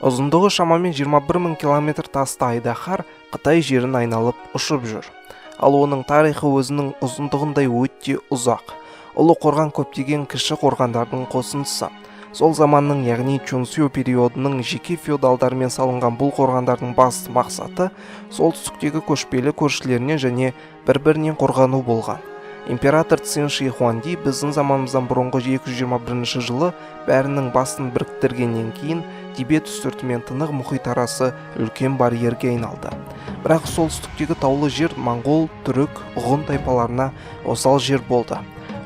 Ұзындығы шамамен 21 000 километр тасты айдаһар Қытай жерін айналып ұшып жүр. Ал оның тарихы өзінің ұзындығындай өте ұзақ. Ұлы қорған көптеген кіші қорғандардың қосындысы. Сол заманның, яғни Чунсю периодының жеке феодалдармен салынған бұл қорғандардың басты мақсаты солтүстіктегі көшпелі көршілерінен және бір-бірінен қорғану болған. Император Цин Ши Хуанди біздің заманымыздан бұрынғы 221 жылы бәрінің басын біріктіргеннен кейін Тибет үстірті мен Тынық мұхит арасы үлкен барьерге айналды. Бірақ солтүстіктегі таулы жер моңғол, түрік, ғұн тайпаларына осал жер болды.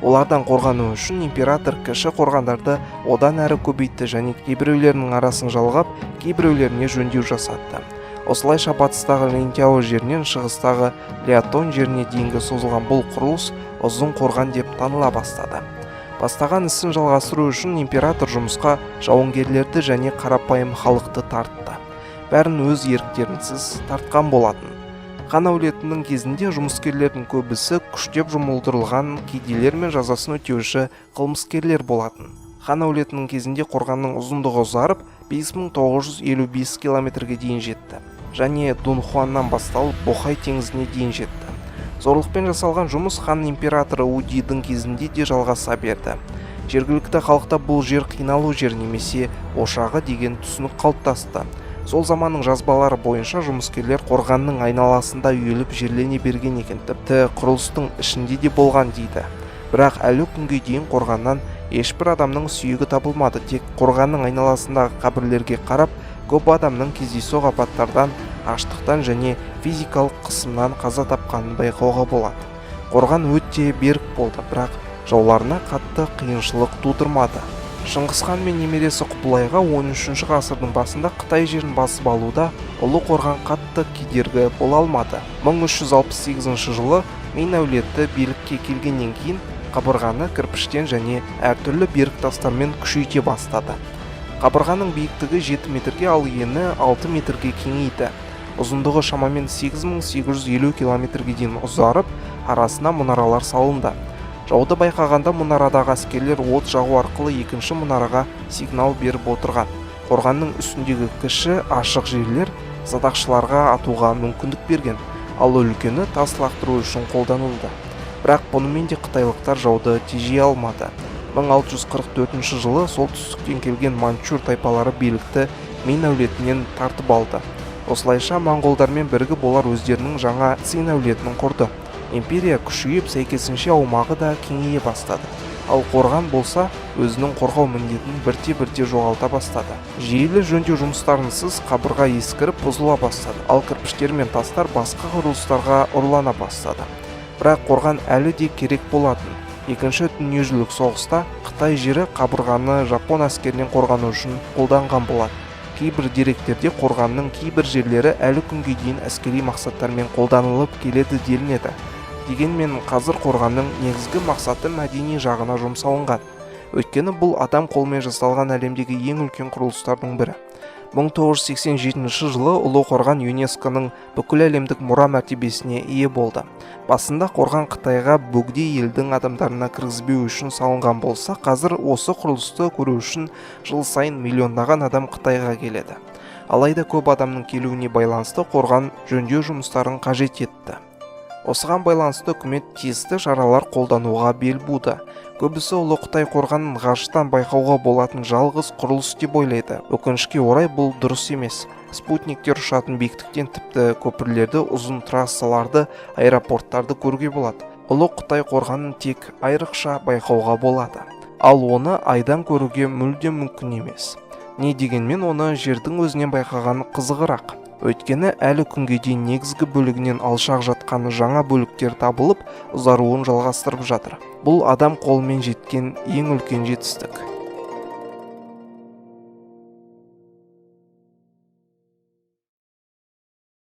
Олардан қорғану үшін император кіші қорғандарды одан әрі көбейтті және кейбіреулерінің арасын жалғап, кейбіреулеріне жөндеу жасатты. Осылайша батыстағы Линтяо жерінен шығыстағы Лиатон жеріне дейінгі созылған бұл құрылыс ұзын қорған деп таныла бастады. Бастаған ісін жалғастыру үшін император жұмысқа жауынгерлерді және қарапайым халықты тартты. Бәрін өз еріктерінсіз тартқан болатын. Хан әулетінің кезінде жұмыскерлердің көбісі күштеп жұмылдырылған кедейлер мен жазасын өтеуші қылмыскерлер болатын. Хан әулетінің кезінде қорғанның ұзындығы ұзарып 5955 километрге дейін жетті. Және Дунхуаннан басталып Бохай теңізіне дейін жетті. Зорлықпен жасалған жұмыс хан императоры Удидің кезінде де жалғаса берді. Жергілікті халықта бұл жер қиналу жер немесе ошағы деген түсінік қалыптасты. Сол заманның жазбалары бойынша жұмыскерлер қорғанның айналасында үйіліп жерлене берген екен, тіпті құрылыстың ішінде де болған дейді. Бірақ әлі күнге дейін қорғаннан ешбір адамның сүйегі табылмады. Тек қорғанның айналасындағы қабірлерге қарап, көп адамның кездейсоқ апаттардан, аштықтан және физикалық қысымнан қаза тапқанын байқауға болады. Қорған өте берік болды, бірақ жауларына қатты қиыншылық тудырмады. Шыңғысхан мен немересі Құбылайға 13 ғасырдың басында Қытай жерін басып алуда ұлы қорған қатты кедергі бола алмады. 1368 жылы Мин әулеті билікке келгеннен кейін қабырғаны кірпіштен және әртүрлі берік тастармен күшейте бастады. Қабырғаның биіктігі 7 метрге, ал ені 6 метрге кеңейді. Ұзындығы шамамен 8850 километрге дейін ұзарып, арасына мұнаралар салынды. Жауды байқағанда мұнарадағы әскерлер от жағу арқылы екінші мұнараға сигнал беріп отырған. Қорғанның үстіндегі кіші ашық жерлер садақшыларға атуға мүмкіндік берген, ал үлкені тас лақтыру үшін қолданылды. Бірақ бұнымен де қытайлықтар жауды тежей алмады. 1644 жылы солтүстіктен келген манчжур тайпалары билікті Мин әулетінен тартып алды. Осылайша моңғолдармен бірігіп олар өздерінің жаңа Цин әулетін құрды. Империя күшейіп, сәйкесінше аумағы да кеңейе бастады. Ал қорған болса, өзінің қорғау міндетін бірте-бірте жоғалта бастады. Жүйелі жөндеу жұмыстарынсыз қабырға ескіріп бұзыла бастады, ал кірпіштер мен тастар басқа құрылыстарға ұрлана бастады. Бірақ қорған әлі де керек болатын. Екінші дүниежүзілік соғыста Қытай жері қабырғаны жапон әскерінен қорғану үшін қолданған болады. Кейбір деректерде қорғанның кейбір жерлері әлі күнге дейін әскери мақсаттармен қолданылып келеді делінеді. Дегенмен қазір қорғанның негізгі мақсаты мәдени жағына жұмсалынған. Өйткені бұл адам қолмен жасалған әлемдегі ең үлкен құрылыстардың бірі. 1987 жылы ұлы қорған ЮНЕСКО-ның бүкіл әлемдік мұра мәртебесіне ие болды. Басында қорған Қытайға бөгде елдің адамдарына кіргізбеу үшін салынған болса, қазір осы құрылысты көру үшін жыл сайын миллиондаған адам Қытайға келеді. Алайда көп адамның келуіне байланысты қорған жөндеу жұмыстарын қажет етті. Осыған байланысты үкімет тиісті шаралар қолдануға бел буды. Көбісі ұлы Қытай қорғанын ғарыштан байқауға болатын жалғыз құрылыс деп ойлайды. Өкінішке орай бұл дұрыс емес. Спутниктер ұшатын биіктіктен тіпті көпірлерді, ұзын трассаларды, аэропорттарды көруге болады. Ұлы Қытай қорғанын тек айрықша байқауға болады. Ал оны айдан көруге мүлдем мүмкін емес. Не дегенмен оны жердің өзінен байқаған қызығырақ. Өйткені әлі күнге дейін негізгі бөлігінен алшақ жатқан жаңа бөліктер табылып, ұзаруын жалғастырып жатыр. Бұл адам қолымен жеткен ең үлкен жетістік.